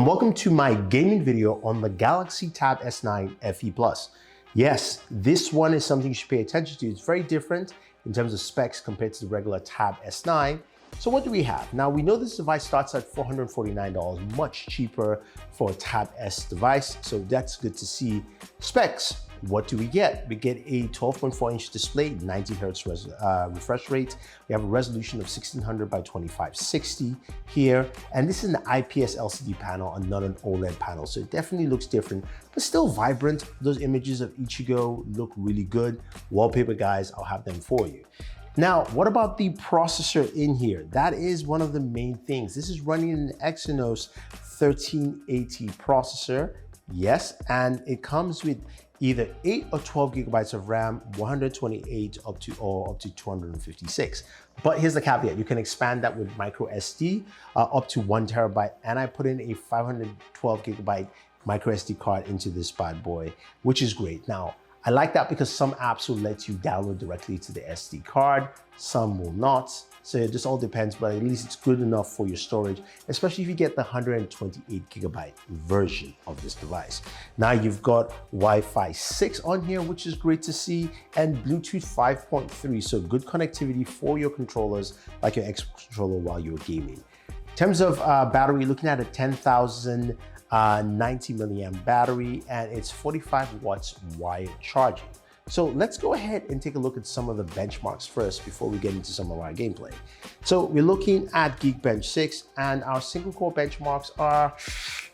welcome to my gaming video on the Galaxy Tab S9 FE Plus. Yes, this one is something you should pay attention to. It's very different in terms of specs compared to the regular Tab S9. So what do we have? Now we know this device starts at $449, much cheaper for a Tab S device. So that's good to see. Specs, what do we get? We get a 12.4-inch display, 90 Hz refresh rate. We have a resolution of 1600 by 2560 here. And this is an IPS LCD panel and not an OLED panel. So it definitely looks different, but still vibrant. Those images of Ichigo look really good. Wallpaper guys, I'll have them for you. Now, what about the processor in here? That is one of the main things. This is running an Exynos 1380 processor. Yes, and it comes with either 8 or 12 gigabytes of RAM, 128 up to 256. But here's the caveat, you can expand that with micro SD up to 1 terabyte. And I put in a 512 gigabyte micro SD card into this bad boy, which is great. Now, I like that because some apps will let you download directly to the SD card, some will not. So it just all depends, but at least it's good enough for your storage, especially if you get the 128 gigabyte version of this device. Now you've got Wi-Fi 6 on here, which is great to see, and Bluetooth 5.3, so good connectivity for your controllers, like your Xbox controller while you're gaming. In terms of battery, looking at a 10,090 milliamp battery, and it's 45 watts wired charging. So let's go ahead and take a look at some of the benchmarks first before we get into some of our gameplay. So we're looking at Geekbench 6, and our single core benchmarks are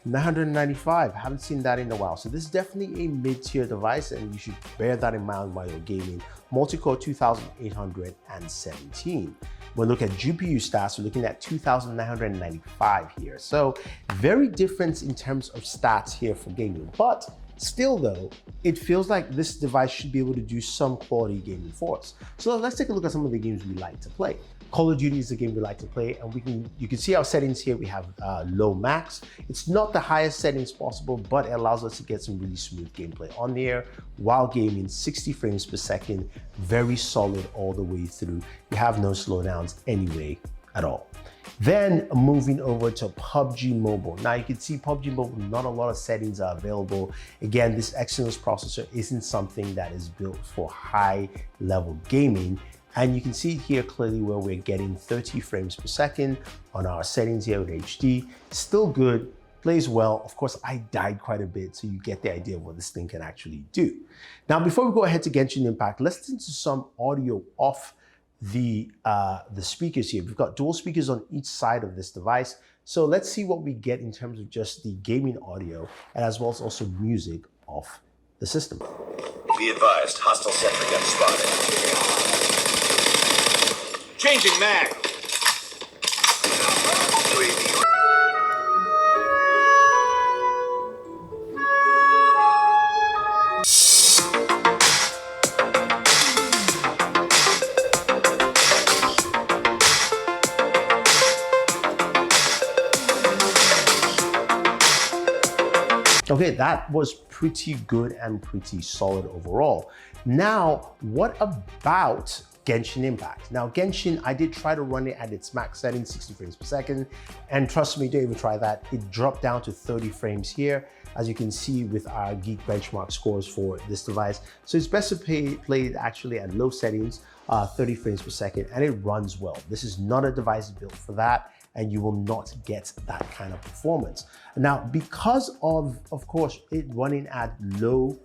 995. Haven't seen that in a while. So this is definitely a mid-tier device, and you should bear that in mind while you're gaming. Multi-core 2817. When we look at GPU stats, we're looking at 2995 here. So very different in terms of stats here for gaming, but still though, it feels like this device should be able to do some quality gaming for us. So let's take a look at some of the games we like to play. Call of Duty is a game we like to play, and you can see our settings here. We have low max. It's not the highest settings possible, but it allows us to get some really smooth gameplay on there while gaming. 60 frames per second, very solid all the way through. You have no slowdowns anyway at all. Then moving over to PUBG Mobile. Now you can see PUBG Mobile, not a lot of settings are available. Again, this Exynos processor isn't something that is built for high level gaming. And you can see here clearly where we're getting 30 frames per second on our settings here with HD. Still good, plays well. Of course, I died quite a bit, so you get the idea of what this thing can actually do. Now, before we go ahead to Genshin Impact, let's listen to some audio off the speakers here. We've got dual speakers on each side of this device. So let's see what we get in terms of just the gaming audio, and as well as also music off the system. Be advised, hostile sentry gun spotted. Changing mag. Okay, that was pretty good and pretty solid overall. Now, what about Genshin Impact? Now, Genshin, I did try to run it at its max setting, 60 frames per second. And trust me, don't even try that. It dropped down to 30 frames here, as you can see with our Geek benchmark scores for this device. So it's best to play it actually at low settings, 30 frames per second, and it runs well. This is not a device built for that, and you will not get that kind of performance. Now, because of course, it running at low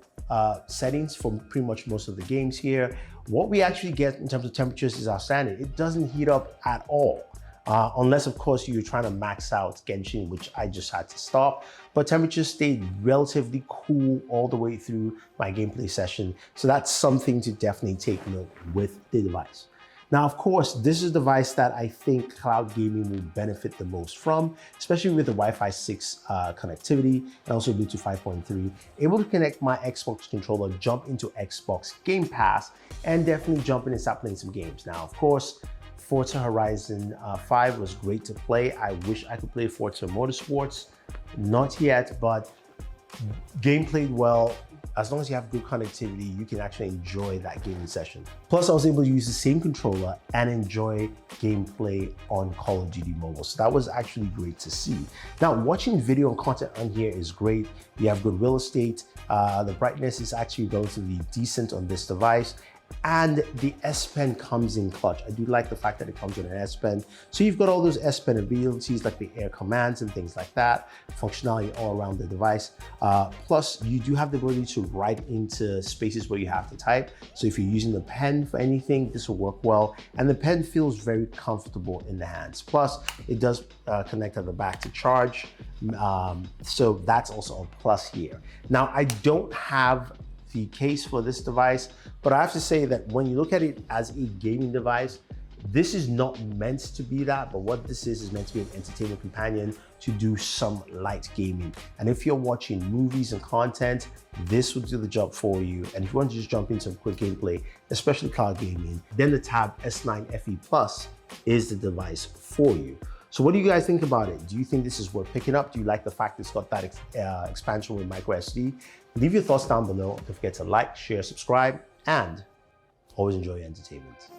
settings for pretty much most of the games here, what we actually get in terms of temperatures is outstanding. It doesn't heat up at all. Unless of course you're trying to max out Genshin, which I just had to stop. But temperatures stayed relatively cool all the way through my gameplay session. So that's something to definitely take note with the device. Now, of course, this is a device that I think cloud gaming will benefit the most from, especially with the Wi-Fi 6 connectivity and also Bluetooth 5.3. Able to connect my Xbox controller, jump into Xbox Game Pass, and definitely jump in and start playing some games. Now, of course, Forza Horizon 5 was great to play. I wish I could play Forza Motorsports. Not yet, but game played well. as long as you have good connectivity, you can actually enjoy that gaming session. Plus, I was able to use the same controller and enjoy gameplay on Call of Duty Mobile. So that was actually great to see. Now, watching video and content on here is great. You have good real estate. The brightness is actually relatively decent on this device. And the S Pen comes in clutch. I do like the fact that it comes with an S Pen. So you've got all those S Pen abilities like the air commands and things like that, functionality all around the device. Plus, you do have the ability to write into spaces where you have to type. So if you're using the pen for anything, this will work well. And the pen feels very comfortable in the hands. Plus, it does connect at the back to charge. So that's also a plus here. Now, I don't have the case for this device, but I have to say that when you look at it as a gaming device, this is not meant to be that, but what this is meant to be an entertainment companion to do some light gaming. And if you're watching movies and content, this will do the job for you. And if you want to just jump into some quick gameplay, especially cloud gaming, then the Tab S9 FE Plus is the device for you. So what do you guys think about it? Do you think this is worth picking up? Do you like the fact it's got that expansion with micro SD? Leave your thoughts down below. Don't forget to like, share, subscribe, and always enjoy your entertainment.